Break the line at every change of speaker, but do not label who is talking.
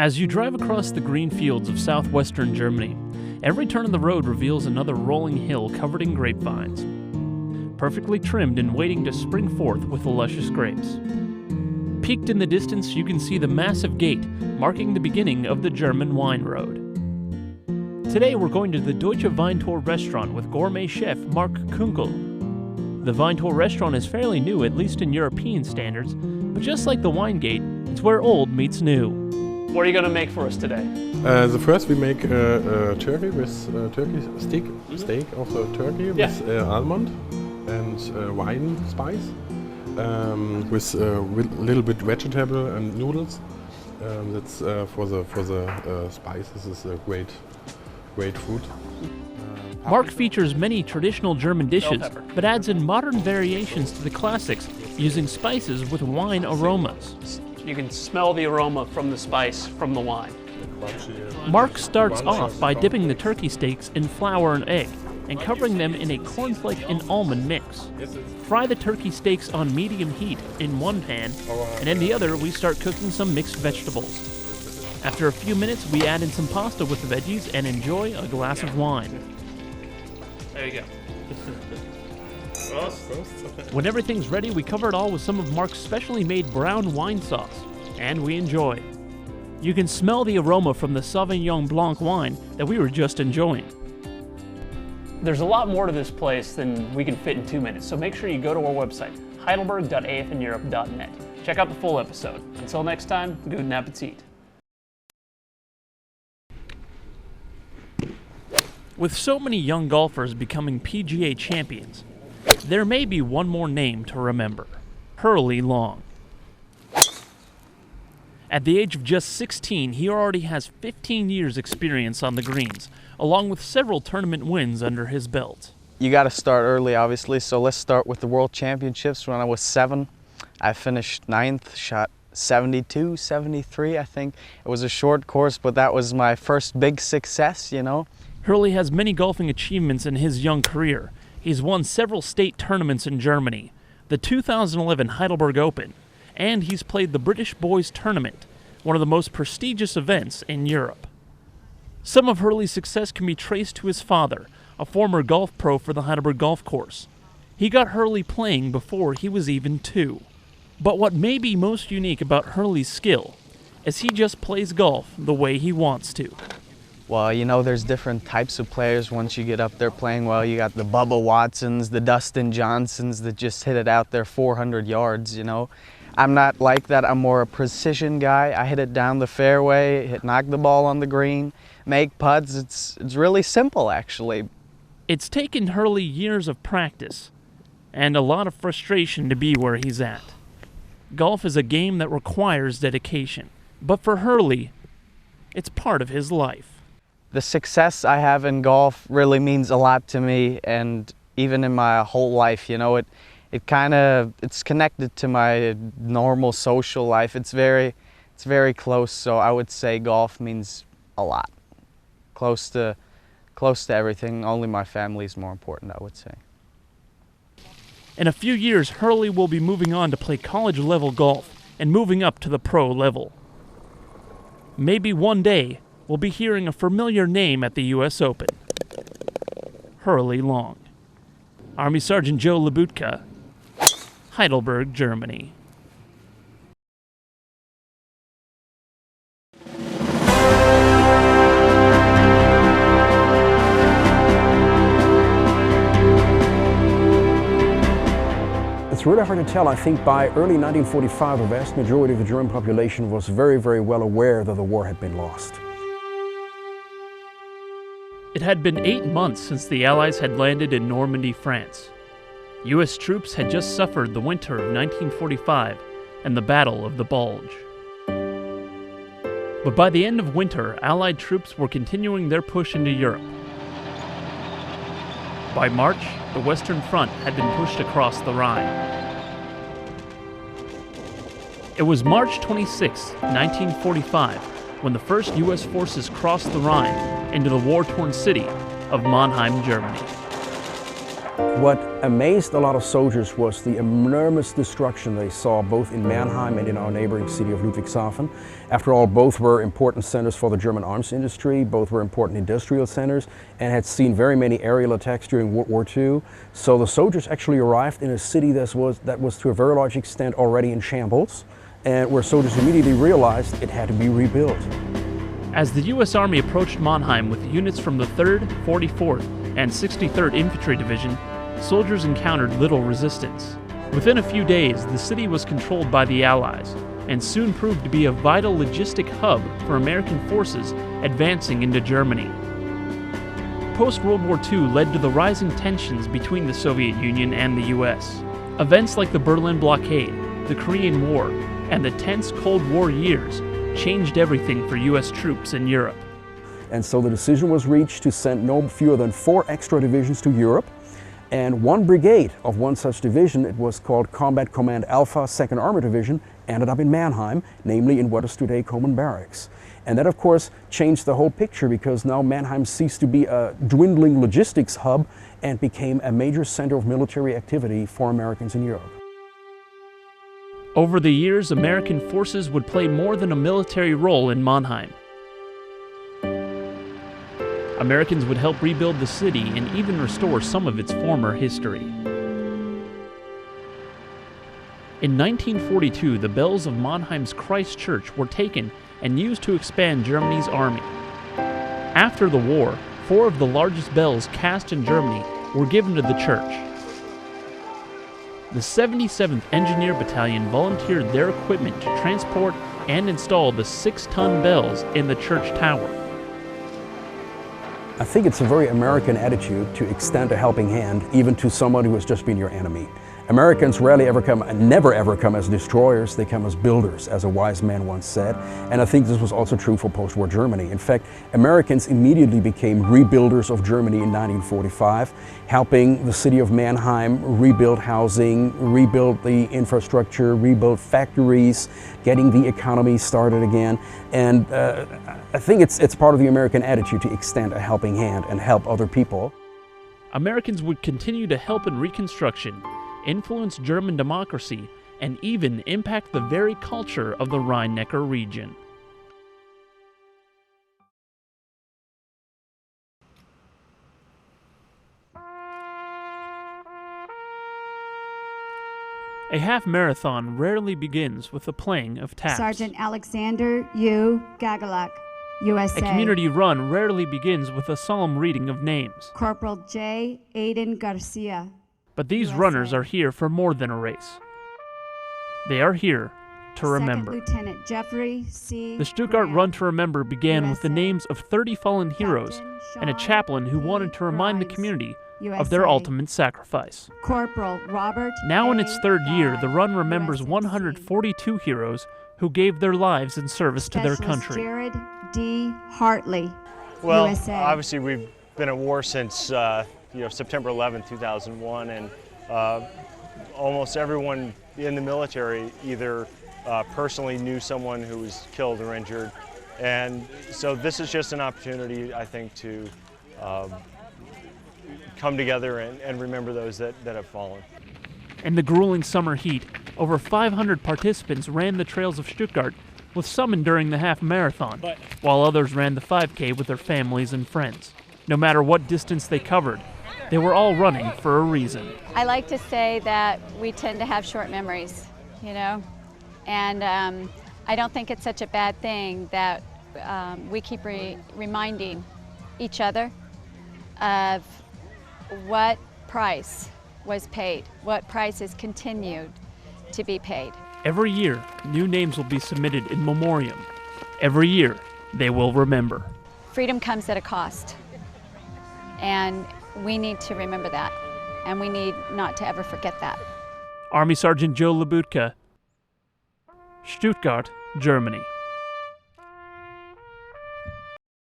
As you drive across the green fields of southwestern Germany, every turn of the road reveals another rolling hill covered in grapevines, perfectly trimmed and waiting to spring forth with the luscious grapes. Peaked in the distance, you can see the massive gate marking the beginning of the German wine road. Today we're going to the Deutsche Weintor restaurant with gourmet chef Mark Kunkel. The Weintor restaurant is fairly new, at least in European standards, but just like the wine gate, it's where old meets new. What are you going to make for us today?
The first we make turkey with turkey steak of the turkey with almond and wine spice, with little bit vegetable and noodles. That's for the spices. Is a great food.
Mark features many traditional German dishes, but adds in modern variations to the classics using spices with wine aromas.
You can smell the aroma from the spice from the wine.
Mark starts off by dipping the turkey steaks in flour and egg and covering them in a cornflake and almond mix. Fry the turkey steaks on medium heat in one pan, and in the other we start cooking some mixed vegetables. After a few minutes we add in some pasta with the veggies and enjoy a glass of wine.
There you go.
When everything's ready, we cover it all with some of Mark's specially made brown wine sauce, and we enjoy. You can smell the aroma from the Sauvignon Blanc wine that we were just enjoying.
There's a lot more to this place than we can fit in 2 minutes, so make sure you go to our website, heidelberg.afneurope.net. Check out the full episode. Until next time, Guten Appetit.
With so many young golfers becoming PGA champions, there may be one more name to remember: Hurly Long. At the age of just 16, he already has 15 years experience on the greens, along with several tournament wins under his belt.
You got to start early, obviously, so let's start with the World Championships. When I was 7, I finished 9th, shot 72, 73, I think. It was a short course, but that was my first big success, you know.
Hurly has many golfing achievements in his young career. He's won several state tournaments in Germany, the 2011 Heidelberg Open, and he's played the British Boys Tournament, one of the most prestigious events in Europe. Some of Hurly's success can be traced to his father, a former golf pro for the Heidelberg Golf Course. He got Hurly playing before he was even 2. But what may be most unique about Hurly's skill is he just plays golf the way he wants to.
Well, you know, there's different types of players once you get up there playing well. You got the Bubba Watsons, the Dustin Johnsons that just hit it out there 400 yards, you know. I'm not like that. I'm more a precision guy. I hit it down the fairway, knock the ball on the green, make putts. It's really simple, actually.
It's taken Hurly years of practice and a lot of frustration to be where he's at. Golf is a game that requires dedication, but for Hurly, it's part of his life.
The success I have in golf really means a lot to me, and even in my whole life, you know, it's connected to my normal social life. It's very close, so I would say golf means a lot. Close to everything. Only my family is more important, I would say.
In a few years, Hurly will be moving on to play college-level golf and moving up to the pro level. Maybe one day, we'll be hearing a familiar name at the U.S. Open: Hurly Long. Army Sergeant Joe Labutka, Heidelberg, Germany.
It's really hard to tell. I think by early 1945, the vast majority of the German population was very, very well aware that the war had been lost.
It had been 8 months since the Allies had landed in Normandy, France. U.S. troops had just suffered the winter of 1945 and the Battle of the Bulge. But by the end of winter, Allied troops were continuing their push into Europe. By March, the Western Front had been pushed across the Rhine. It was March 26, 1945, when the first U.S. forces crossed the Rhine into the war-torn city of Mannheim, Germany.
What amazed a lot of soldiers was the enormous destruction they saw both in Mannheim and in our neighboring city of Ludwigshafen. After all, both were important centers for the German arms industry, both were important industrial centers, and had seen very many aerial attacks during World War II. So the soldiers actually arrived in a city that was to a very large extent already in shambles, and where soldiers immediately realized it had to be rebuilt.
As the U.S. Army approached Mannheim with units from the 3rd, 44th, and 63rd Infantry Division, soldiers encountered little resistance. Within a few days, the city was controlled by the Allies, and soon proved to be a vital logistic hub for American forces advancing into Germany. Post-World War II led to the rising tensions between the Soviet Union and the U.S. Events like the Berlin blockade, the Korean War, and the tense Cold War years changed everything for U.S. troops in Europe.
And so the decision was reached to send no fewer than 4 extra divisions to Europe. And one brigade of one such division, it was called Combat Command Alpha 2nd Armored Division, ended up in Mannheim, namely in what is today Common Barracks. And that of course changed the whole picture, because now Mannheim ceased to be a dwindling logistics hub and became a major center of military activity for Americans in Europe.
Over the years, American forces would play more than a military role in Mannheim. Americans would help rebuild the city and even restore some of its former history. In 1942, the bells of Mannheim's Christ Church were taken and used to expand Germany's army. After the war, 4 of the largest bells cast in Germany were given to the church. The 77th Engineer Battalion volunteered their equipment to transport and install the 6-ton bells in the church tower.
I think it's a very American attitude to extend a helping hand even to someone who has just been your enemy. Americans rarely ever come, never ever come as destroyers, they come as builders, as a wise man once said. And I think this was also true for post-war Germany. In fact, Americans immediately became rebuilders of Germany in 1945, helping the city of Mannheim rebuild housing, rebuild the infrastructure, rebuild factories, getting the economy started again. And I think it's part of the American attitude to extend a helping hand and help other people.
Americans would continue to help in Reconstruction, influence German democracy, and even impact the very culture of the Rhine-Neckar region. A half marathon rarely begins with the playing of taps.
Sergeant Alexander U. Gagalak, USA.
A community run rarely begins with a solemn reading of names.
Corporal J. Aiden Garcia.
But these
USA.
runners are here for more than a race. They are here to remember.
Second Lieutenant Jeffrey C.
The Stuttgart
Grant,
Run to Remember began with the
USA.
names of 30 fallen heroes
Captain
and a
Sean
chaplain who
P.
wanted to remind the
Grimes,
community
USA.
of their ultimate sacrifice.
Corporal Robert
Now in
A.
its 3rd year, the run
Guy,
remembers
USMC.
142 heroes who gave their lives in service to their
Specialist
country.
Jared D. Hartley,
Well,
USA.
obviously we've been at war since September 11, 2001, and almost everyone in the military either personally knew someone who was killed or injured, and so this is just an opportunity, I think, to come together and remember those that have fallen.
In the grueling summer heat, over 500 participants ran the trails of Stuttgart, with some enduring the half marathon, while others ran the 5K with their families and friends. No matter what distance they covered, they were all running for a reason.
I like to say that we tend to have short memories, and I don't think it's such a bad thing that we keep reminding each other of what price was paid, what price is continued to be paid.
Every year, new names will be submitted in memoriam. Every year, they will remember.
Freedom comes at a cost, and we need to remember that, and we need not to ever forget that.
Army Sergeant Joe Labutka, Stuttgart, Germany.